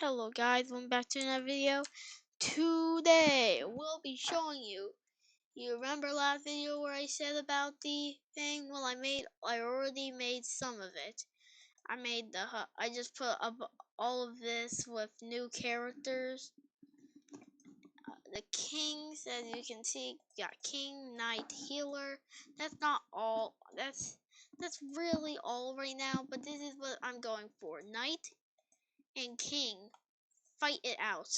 Hello guys, welcome back to another video. Today we'll be showing you. You remember last video where I said about the thing? Well, I already made some of it. I just put up all of this with new characters. The kings, as you can see, got king, knight, healer. That's not all. That's really all right now. But this is what I'm going for: knight and king. Fight it out.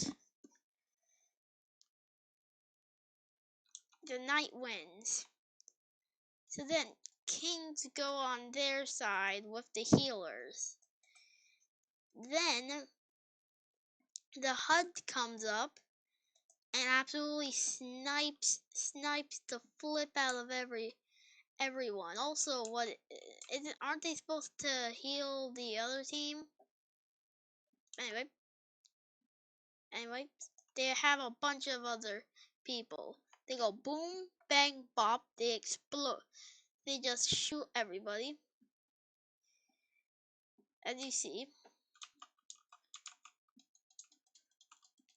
The knight wins. So then kings go on their side with the healers. Then the HUD comes up and absolutely snipes the flip out of everyone. Also, aren't they supposed to heal the other team? Anyway, they have a bunch of other people. They go boom, bang, bop. They explode. They just shoot everybody, as you see.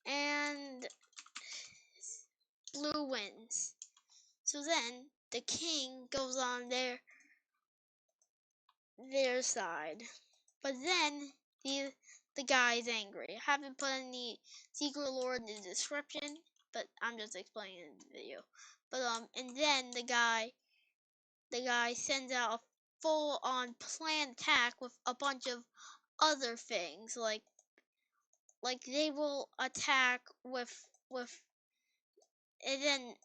And blue wins. So then the king goes on their side. But then the guy is angry. I haven't put any secret lore in the description, but I'm just explaining in the video. But and then the guy sends out a full on planned attack with a bunch of other things, like they will attack with and then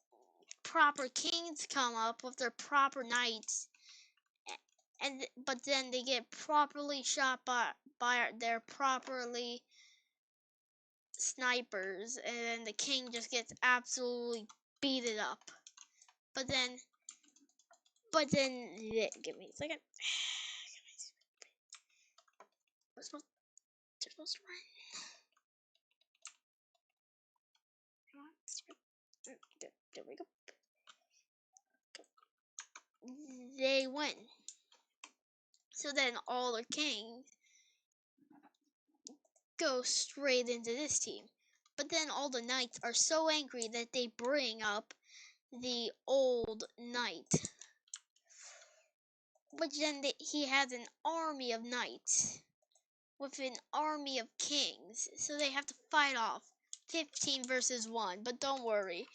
proper kings come up with their proper knights, but then they get properly shot by their properly snipers, and then the king just gets absolutely beaten up. But then give me a second. They're supposed to run. There we go. They win. So then all the kings go straight into this team. But then all the knights are so angry that they bring up the old knight. But then he has an army of knights with an army of kings. So they have to fight off 15 versus 1. But don't worry.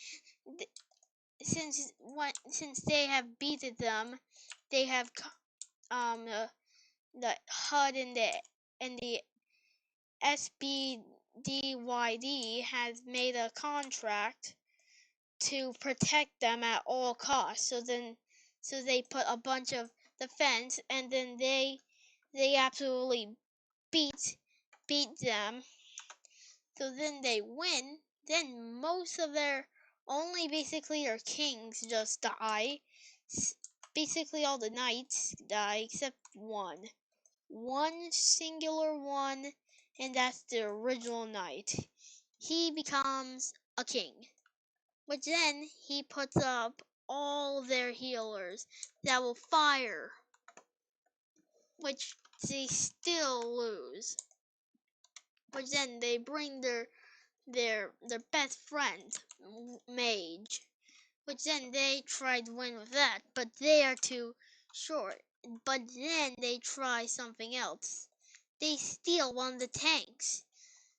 Since they have beaten them, they have the HUD and the SBDYD has made a contract to protect them at all costs. So they put a bunch of defense, and then they absolutely beat them. So then they win. Then most of basically their kings just die. Basically all the knights die except one singular one, and that's the original knight. He becomes a king, but then he puts up all their healers that will fire, which they still lose. But then they bring their best friend, mage, which then they try to win with that, but they are too short. But then they try something else. They steal one of the tanks.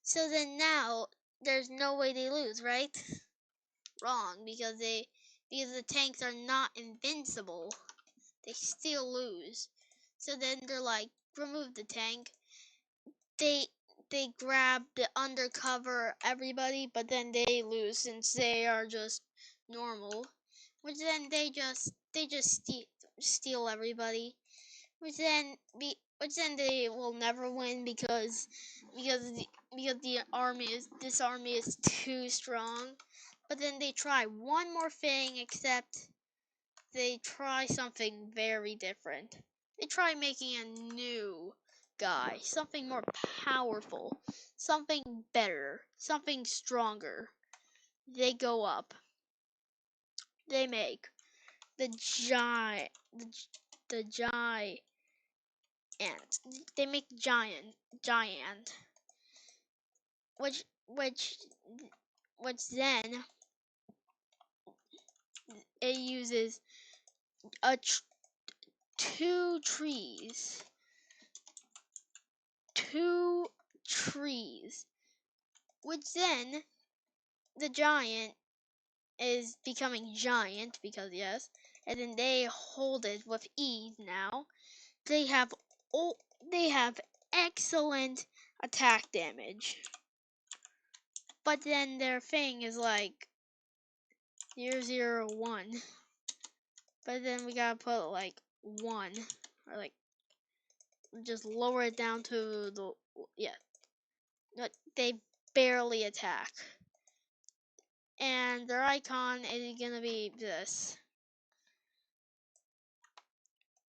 So then now there's no way they lose, right? Wrong, because the tanks are not invincible. They still lose. So then they're like, remove the tank. They grab the undercover everybody, but then they lose since they are just normal. Which then they just steal everybody. Which then they will never win because this army is too strong. But then they try one more thing, except they try something very different. They try making a new guy, something more powerful, something better, something stronger. They go up. They make the giant. They make giant. which which which then it uses a two trees, which then the giant is becoming giant because yes, and then they hold it with ease now. They have oh, they have excellent attack damage. But then their thing is like 001. But then we gotta put like 1 or like just lower it down to the yeah. But they barely attack. And their icon is gonna be this.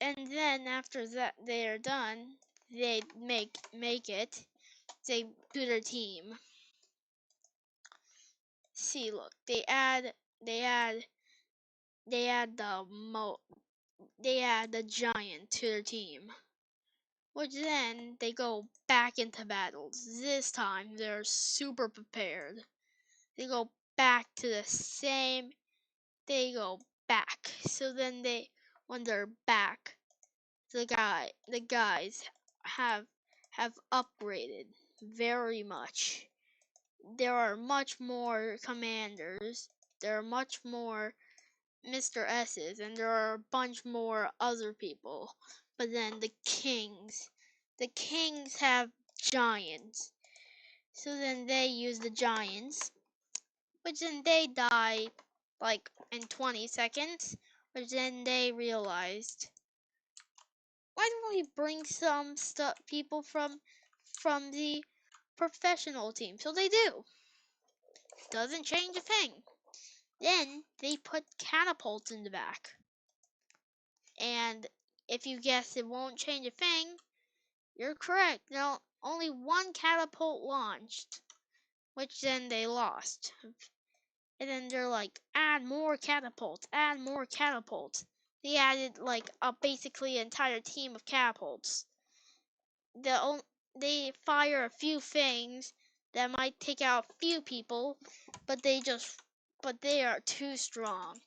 And then after that they are done, they make it. They do their team. See, look, they add the giant to their team. Which then they go back into battles. This time they're super prepared. They go back to the same. They go back. So then when they're back, the guys have upgraded very much. There are much more commanders. There are much more Mr. S's, and there are a bunch more other people. But then the kings have giants. So then they use the giants, which then they die like in 20 seconds, which then they realized, why don't we bring some people from the professional team? So they do. Doesn't change a thing. Then they put catapults in the back. And if you guess it won't change a thing, you're correct. No, only one catapult launched, which then they lost. And then they're like, add more catapults, add more catapults. They added like a basically entire team of catapults. They fire a few things that might take out a few people, but they are too strong.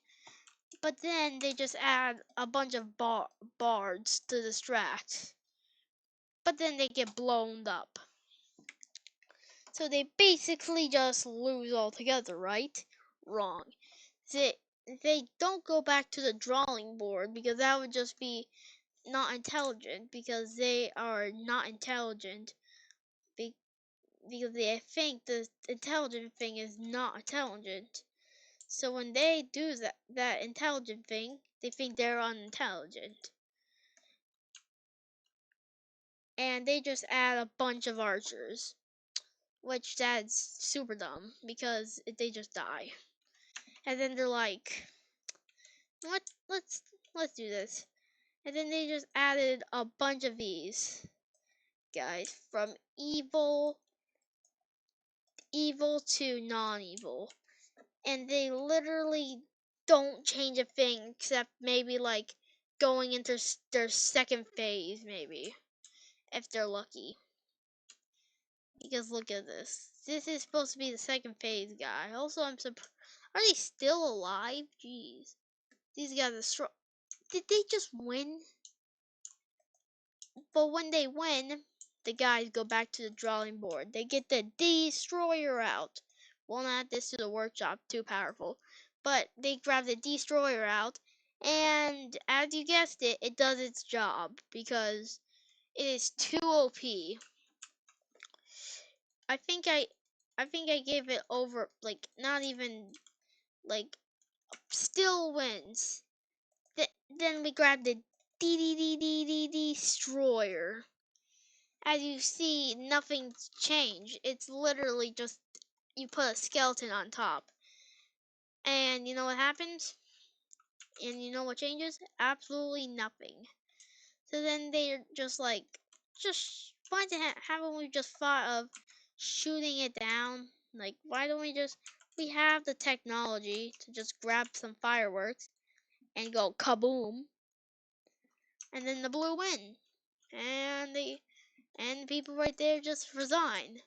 But then they just add a bunch of bards to distract. But then they get blown up. So they basically just lose altogether, right? Wrong. They don't go back to the drawing board because that would just be not intelligent, because they are not intelligent because they think the intelligent thing is not intelligent. So when they do that intelligent thing, they think they're unintelligent. And they just add a bunch of archers, which that's super dumb because they just die. And then they're like, what? Let's do this. And then they just added a bunch of these guys from evil to non-evil, and they literally don't change a thing except maybe like going into their second phase, maybe if they're lucky. Because look at this. This is supposed to be the second phase guy. Also, I'm surprised. Are they still alive? Jeez. These guys are strong. Did they just win? But when they win, the guys go back to the drawing board. They get the destroyer out. Won't add this to the workshop, too powerful. But they grab the destroyer out, and as you guessed it, it does its job because it is too OP. I think I gave it over, like, not even, like, still wins. Then we grab the destroyer. As you see, nothing's changed. It's literally just you put a skeleton on top. And you know what happens? And you know what changes? Absolutely nothing. So then they're just like, why haven't we just thought of shooting it down? Like, why don't we have the technology to just grab some fireworks and go kaboom, and then the blue win. And the people right there just resign.